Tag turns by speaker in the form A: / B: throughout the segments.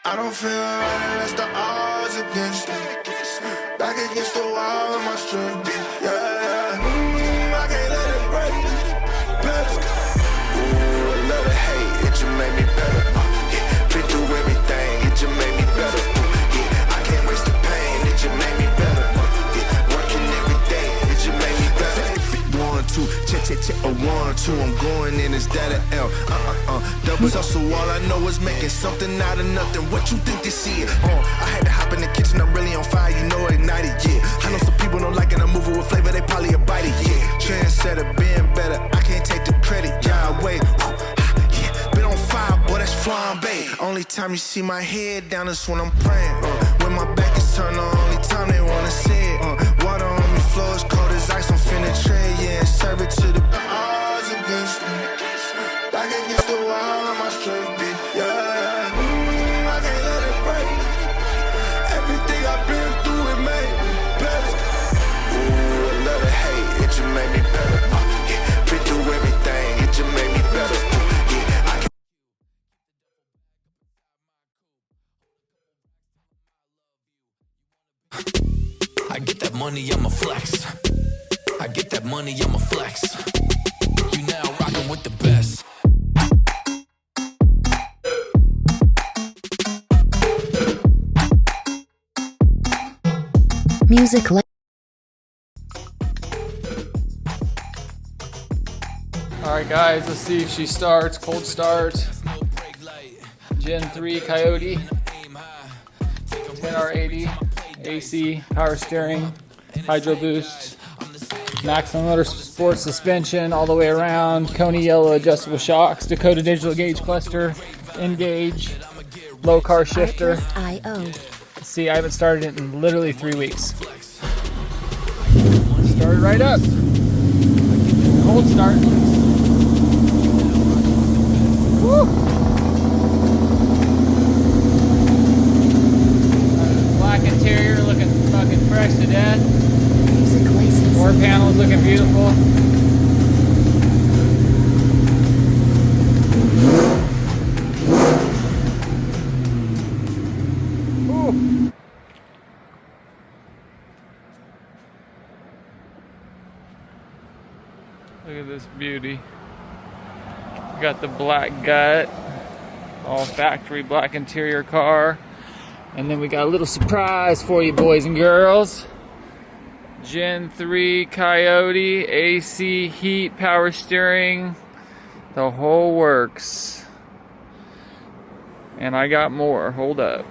A: I don't feel right unless the odds against me. Back against the wall with my strength. Yeah, yeah. I can't let it break. Better. Ooh, a little hate, it just made me better. Yeah. Been through everything, it just made me better. Yeah. I can't waste the pain, it just made me better. Yeah. Working every day, it just made me better. 1, 2, check, a 1, 2. I'm going in, is that an L? Double hustle, all I know is making something out of nothing. What you think this is? I had to hop in the kitchen, I'm really on fire, you know, ignited, yeah. I know some people don't like it, I'm moving with flavor, they probably a bite it, yeah. Trendsetter, being better, I can't take the credit, yeah, wait. Yeah, been on fire, boy, that's flambe. Only time you see my head down is when I'm praying. When my back is turned, the only time they wanna see it. Water on me, floor is cold as ice, I'm finna trade, yeah, and serve it to the odds against me. Back against the wall on my strength, yeah, yeah. I can't let it break. Everything I've been through, it made me better. Ooh, a little hate, it just made me better. Yeah, been through everything, it just made me better. Yeah,
B: I get that money, I'ma flex. I get that money, I'ma flex. You now rockin' with the best.
C: Music.
D: Alright guys, let's see if she starts. Cold start. Gen 3 Coyote. 10R80. AC, power steering, hydro boost, maximum motorsport suspension all the way around, Coney yellow adjustable shocks, Dakota digital gauge cluster, Engage, low car shifter. See, I haven't started it in literally 3 weeks. Started right up. Cold start. Woo! Black interior looking fucking fresh to death. Door panels looking beautiful. Ooh. Look at this beauty. We got the black gut, all factory black interior car. And then we got a little surprise for you boys and girls. Gen 3 Coyote, AC, heat, power steering, the whole works. And I got more, hold up.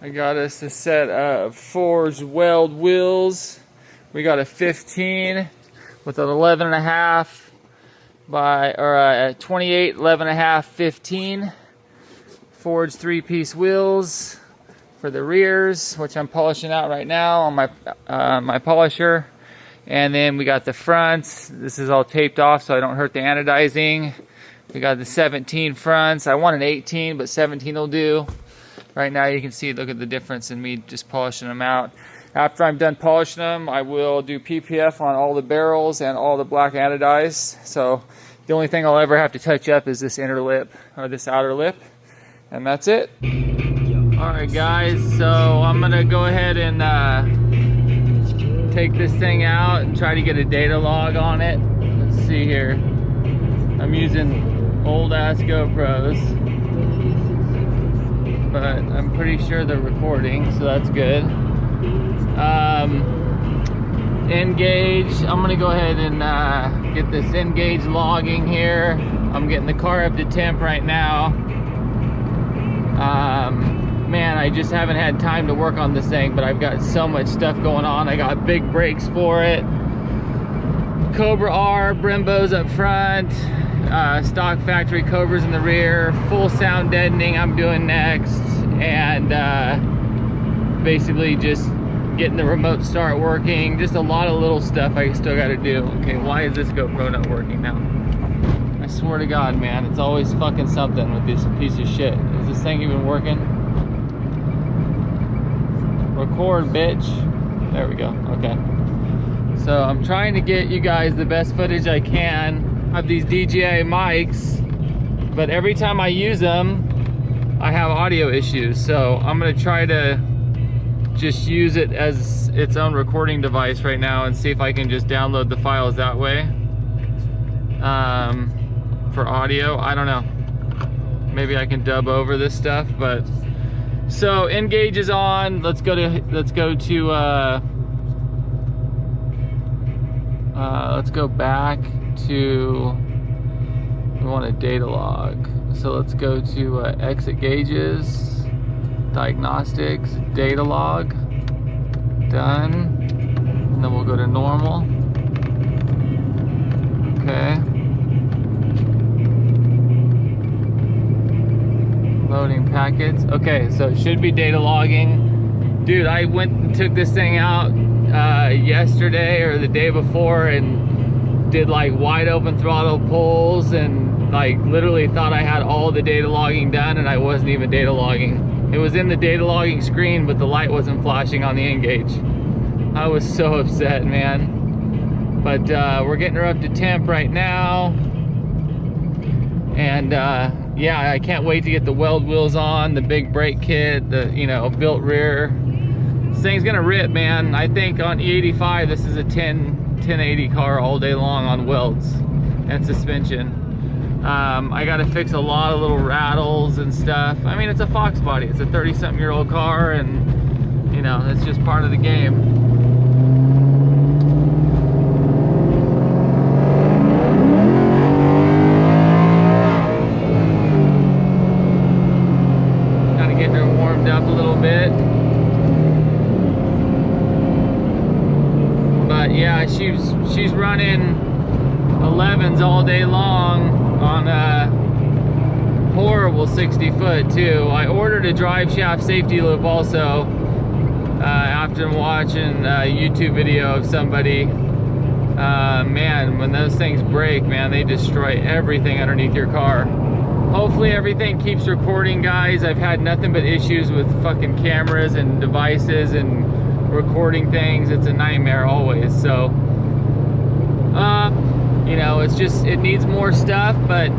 D: I got us a set of forged weld wheels. We got a 15 with an 11.5 by, or a 28, 11.5, 15. Forged 3-piece wheels for the rears, which I'm polishing out right now on my polisher. And then we got the fronts. This is all taped off so I don't hurt the anodizing. We got the 17 fronts. I want an 18, but 17 will do. Right now you can see, look at the difference in me just polishing them out. After I'm done polishing them, I will do PPF on all the barrels and all the black anodized. So the only thing I'll ever have to touch up is this inner lip, or this outer lip. And that's it. Alright guys, so I'm gonna go ahead and take this thing out and try to get a data log on it. Let's see here. I'm using old ass GoPros, but I'm pretty sure they're recording, so that's good. Engage, I'm gonna go ahead and get this Engage logging here. I'm getting the car up to temp right now. Man, I just haven't had time to work on this thing, but I've got so much stuff going on. I got big brakes for it, Cobra R, Brembos up front, stock factory Cobras in the rear, full sound deadening I'm doing next, and basically just getting the remote start working. Just a lot of little stuff I still got to do. Okay, why is this GoPro not working now? I swear to God, man, it's always fucking something with this piece of shit. Is this thing even working? Record, bitch. There we go. Okay. So I'm trying to get you guys the best footage I can of these DJI mics, but every time I use them, I have audio issues. So I'm gonna try to just use it as its own recording device right now and see if I can just download the files that way. For audio, I don't know. Maybe I can dub over this stuff, but so N-Gage is on. Let's go to let's go back to, we want a data log. So let's go to exit gauges, diagnostics, data log, done. And then we'll go to normal. Okay. Loading packets. Okay, so it should be data logging. Dude, I went and took this thing out yesterday or the day before and did like wide open throttle pulls and like literally thought I had all the data logging done, and I wasn't even data logging. It was in the data logging screen, but the light wasn't flashing on the N-Gage. I was so upset, man. But we're getting her up to temp right now. And yeah, I can't wait to get the weld wheels on, the big brake kit, the, you know, built rear. This thing's gonna rip, man. I think on E85, this is a 1080 car all day long on welds and suspension. I gotta fix a lot of little rattles and stuff. I mean, it's a Foxbody. It's a 30-something-year-old car, and, you know, it's just part of the game. Up a little bit, but yeah, she's running 11s all day long on a horrible 60 foot too. I ordered a drive shaft safety loop also after watching a YouTube video of somebody. Man, when those things break, man, they destroy everything underneath your car. Hopefully everything keeps recording, guys. I've had nothing but issues with fucking cameras and devices and recording things. It's a nightmare always. So, you know, it's just, it needs more stuff, but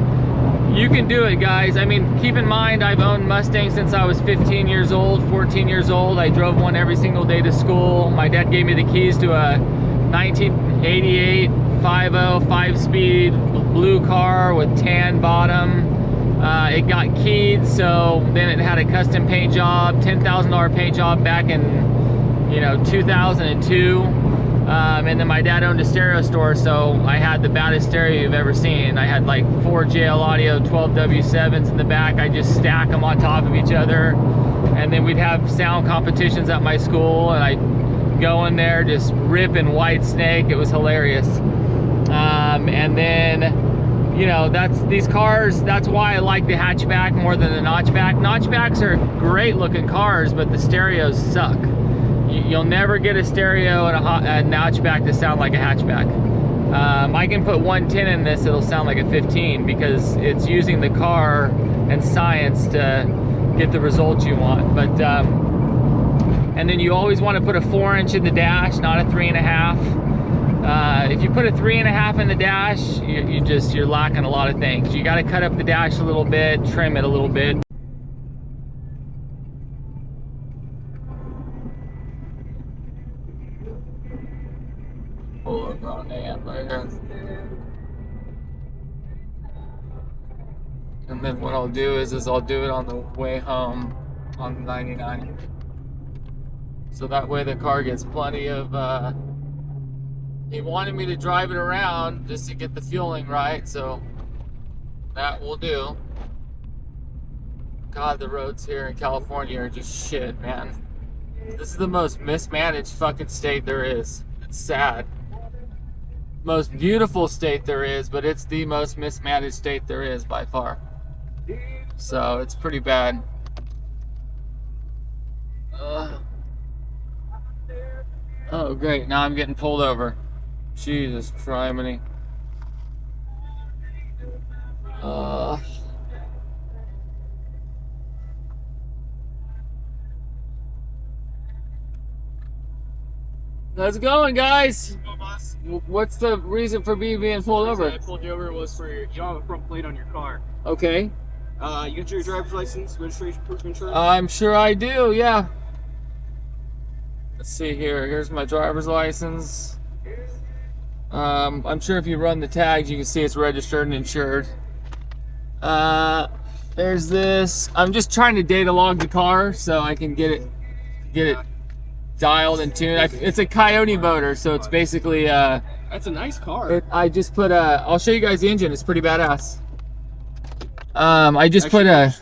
D: you can do it, guys. I mean, keep in mind, I've owned Mustangs since I was 15 years old, 14 years old. I drove one every single day to school. My dad gave me the keys to a 1988 5.0 5-speed blue car with tan bottom. It got keyed, so then it had a custom paint job, $10,000 paint job back in, you know, 2002. And then my dad owned a stereo store, so I had the baddest stereo you've ever seen. I had like 4 JL Audio 12 W7s in the back. I just stack them on top of each other, and then we'd have sound competitions at my school, and I'd go in there just ripping White Snake. It was hilarious. And then, you know, these cars, that's why I like the hatchback more than the notchback. Notchbacks are great looking cars, but the stereos suck. You'll never get a stereo and a notchback to sound like a hatchback. I can put 110 in this, it'll sound like a 15 because it's using the car and science to get the results you want. But and then you always want to put a 4-inch in the dash, not a 3.5. If you put a 3.5 in the dash, you're lacking a lot of things. You got to cut up the dash a little bit, trim it a little bit. Pull over on the hamburger. And then what I'll do is I'll do it on the way home on the 99. So that way the car gets plenty of, he wanted me to drive it around just to get the fueling right, so that will do. God, the roads here in California are just shit, man. This is the most mismanaged fucking state there is. It's sad. Most beautiful state there is, but it's the most mismanaged state there is by far. So it's pretty bad. Oh great, now I'm getting pulled over. Jesus criminy. How's it going, guys? What's the reason for me being pulled over?
C: I pulled you over was for you don't have a front plate on your car.
D: Okay.
C: You got your driver's license, registration, proof of insurance?
D: I'm sure I do, yeah. Let's see here. Here's my driver's license. I'm sure if you run the tags, you can see it's registered and insured. There's this. I'm just trying to data log the car so I can get it dialed and tuned. It's a Coyote motor, so it's basically
C: That's a nice car.
D: I just put I'll show you guys the engine. It's pretty badass. I just put a.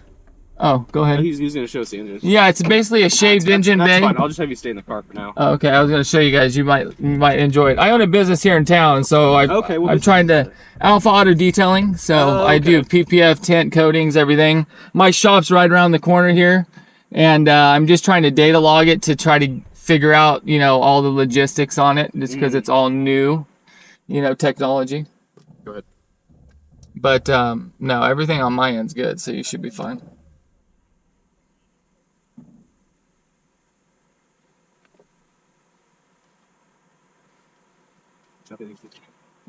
D: Oh, go ahead.
C: He's going to show us the engine.
D: Yeah, it's basically a shaved engine bay.
C: That's fine. I'll just have you stay in the car for now.
D: Oh, okay, I was gonna show you guys. You might enjoy it. I own a business here in town, so I'm trying to Alpha Auto Detailing. So I do PPF, tint, coatings, everything. My shop's right around the corner here, and I'm just trying to data log it to try to figure out, all the logistics on it, just because it's all new, technology.
C: Go ahead.
D: But no, everything on my end's good, so you should be fine.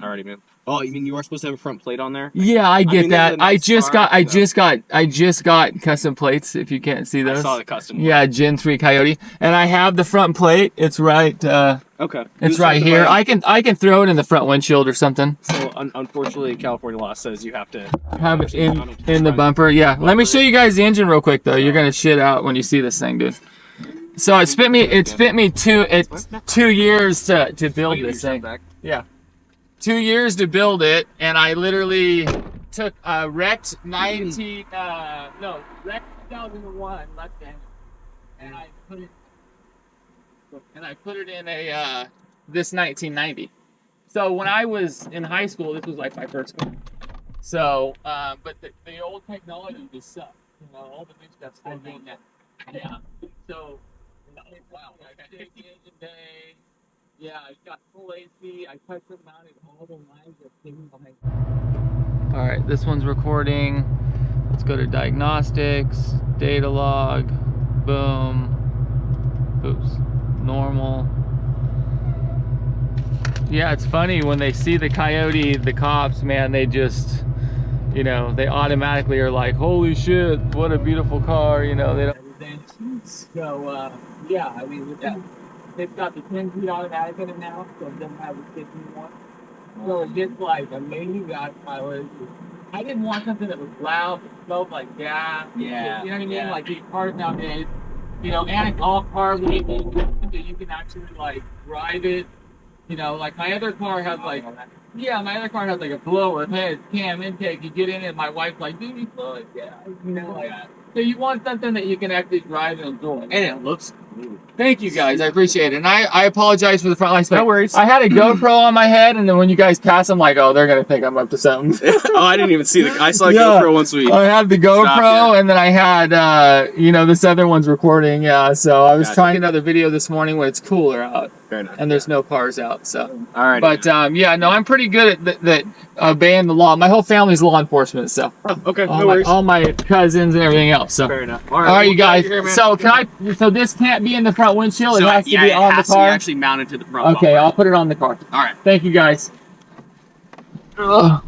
C: Alrighty, man. Oh, you mean you are supposed to have a front plate on there?
D: Yeah, I get that.
C: I just
D: got custom plates. If you can't see those,
C: I saw the custom.
D: Yeah, Gen 3 Coyote, and I have the front plate. It's right.
C: Okay.
D: It's right here. I can throw it in the front windshield or something.
C: So unfortunately, California law says you have to
D: have it in the bumper. Yeah. Let me show you guys the engine real quick though. You're gonna shit out when you see this thing, dude. So it spent me 2 years to build this thing. Yeah. 2 years to build it, and I literally took a wrecked 2001 Mustang, and I put it in a this 1990. So when I was in high school, this was like my first car. So, but the old technology just sucked. All the new stuff's still doing that. Yeah. So, wow. I got 50 engine bay. Yeah, I got full AC. I custom mounted all the lines that came behind. All right, this one's recording. Let's go to diagnostics, data log, boom. Oops, normal. Yeah, it's funny when they see the Coyote, the cops, man, they just, they automatically are like, holy shit, what a beautiful car, they don't. So, yeah, I mean, they've got the 10-speed automatic in it now, so it doesn't have the 15-one. So it gets like amazing gas mileage. I didn't want something that was loud, that smelled like gas. Yeah. You know what I mean? Yeah. Like these cars nowadays, and it's all carbon, so you can actually like drive it. Like my other car has like, my other car has like a blower head, cam intake. You get in it, and my wife's like, do you slow it down? Like that. So you want something that you can actually drive and enjoy. And it looks cool. Thank you guys, I appreciate it. And I apologize for the front lights. No worries. I had a GoPro on my head, and then when you guys pass, I'm like, oh, they're gonna think I'm up to something.
C: Oh, I didn't even see I saw the GoPro once we.
D: I had the GoPro, and then I had, this other one's recording. Yeah, so I was trying another video this morning when it's cooler out.
C: Fair enough.
D: And there's no cars out, so.
C: All right.
D: But I'm pretty good at obeying the law. My whole family's law enforcement, so.
C: Oh, okay, no worries.
D: All my cousins and everything else. So.
C: Fair enough.
D: All right, you guys. So so this can't be in the front windshield. It has to be on the car.
C: To be actually mounted to the front.
D: Okay, I'll put it on the car.
C: All right.
D: Thank you, guys. Okie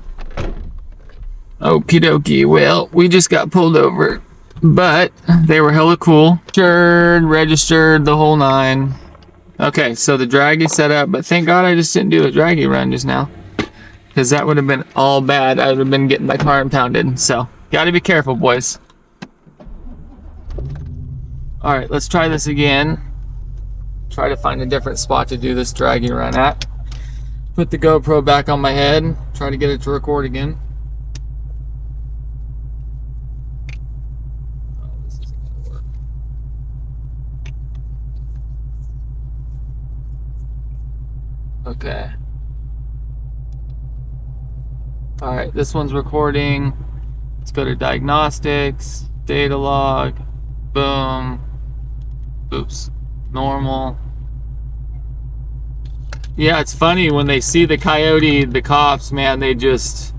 D: dokie. Well, we just got pulled over, but they were hella cool. Insured, registered, the whole nine. Okay, so the Draggy set up, but thank God I just didn't do a Draggy run just now, because that would have been all bad. I would have been getting my car impounded. So, gotta be careful, boys. All right, let's try this again. Try to find a different spot to do this Draggy run at. Put the GoPro back on my head. Try to get it to record again. Oh, this isn't gonna work. Okay. All right, this one's recording. Let's go to diagnostics, data log, boom. Oops, normal. Yeah, it's funny when they see the Coyote, the cops, man, they just,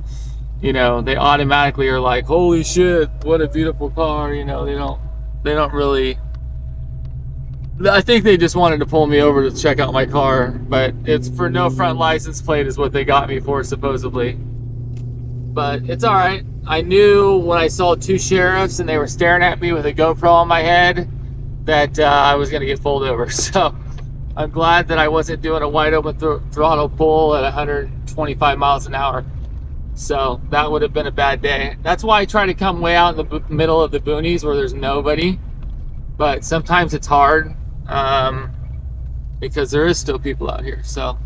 D: they automatically are like, holy shit, what a beautiful car. They don't really. I think they just wanted to pull me over to check out my car, but it's for no front license plate is what they got me for, supposedly. But it's all right. I knew when I saw 2 sheriffs and they were staring at me with a GoPro on my head that I was going to get pulled over. So I'm glad that I wasn't doing a wide open throttle pull at 125 miles an hour. So that would have been a bad day. That's why I try to come way out in the middle of the boonies where there's nobody. But sometimes it's hard because there is still people out here. So,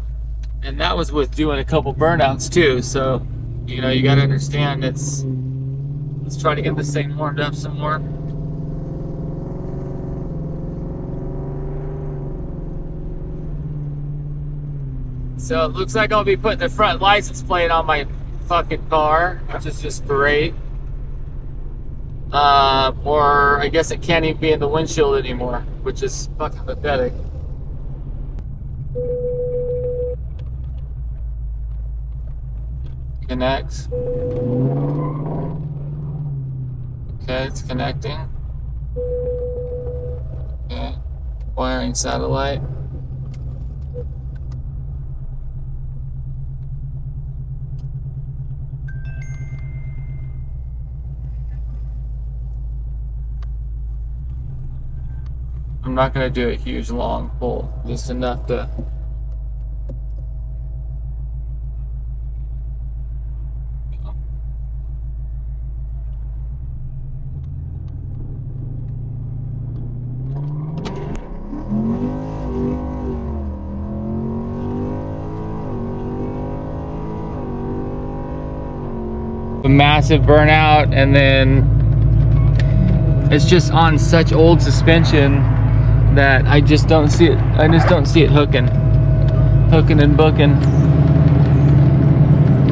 D: and that was with doing a couple burnouts too. So, you know, you got to understand let's try to get this thing warmed up some more. So it looks like I'll be putting the front license plate on my fucking car, which is just great. Or I guess it can't even be in the windshield anymore, which is fucking pathetic. Connect. Okay, it's connecting. Okay, wiring satellite. I'm not going to do a huge long pull, just enough to... A massive burnout, and then it's just on such old suspension that I just don't see it. I just don't see it hooking and booking.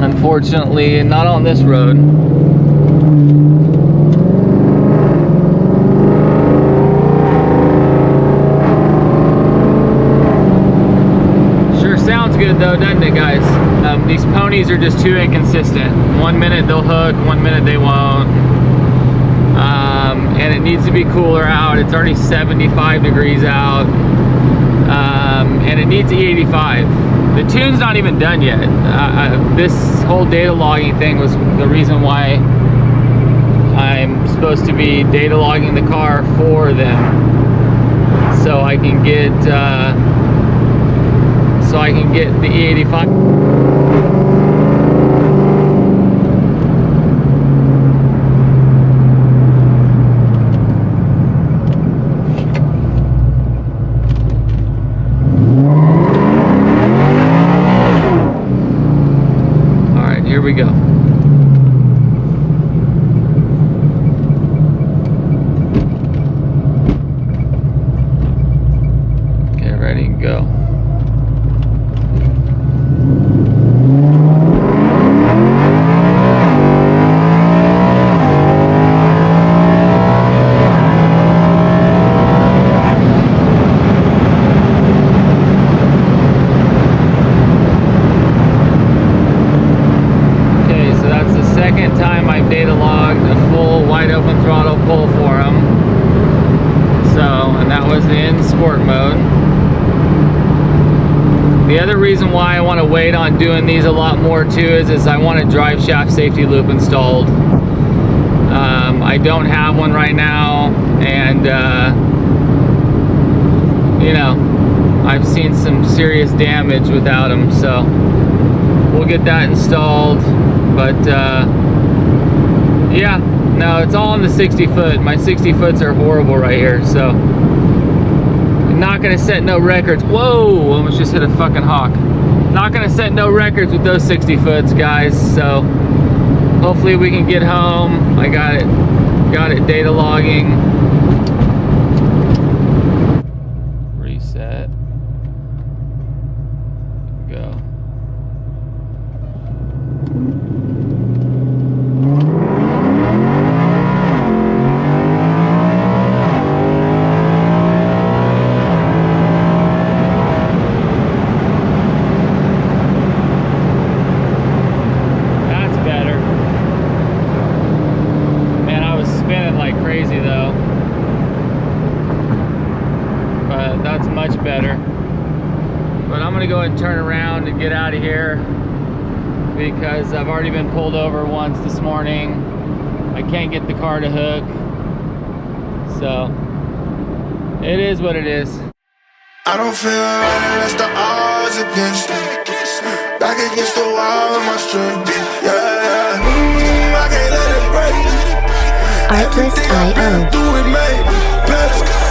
D: Unfortunately, not on this road. Sure sounds good though, doesn't it, guys? These ponies are just too inconsistent. 1 minute they'll hook, 1 minute they won't. And it needs to be cooler out. It's already 75 degrees out, and it needs E85. The tune's not even done yet. This whole data logging thing was the reason why I'm supposed to be data logging the car for them, so I can get the E85. Here we go. Okay, ready and go. Time I've data logged a full wide open throttle pull for them. So, and that was in sport mode. The other reason why I want to wait on doing these a lot more too is I want a drive shaft safety loop installed. I don't have one right now, and you know, I've seen some serious damage without them, so we'll get that installed. But yeah, no, it's all on the 60 foot. My 60 foots are horrible right here, so I'm not gonna set no records. Whoa, almost just hit a fucking hawk. Not gonna set no records with those 60 foots, guys, so hopefully we can get home. I got it data logging. Reset. Go. Crazy though, but that's much better. But I'm gonna go ahead and turn around and get out of here. because I've already been pulled over once this morning. I can't get the car to hook. So, it is what it is.
A: I don't feel right unless the odds against me. Back against the wall with my strength. Yeah, I can't let it break.
E: Artlist.io.
A: Do it, mate.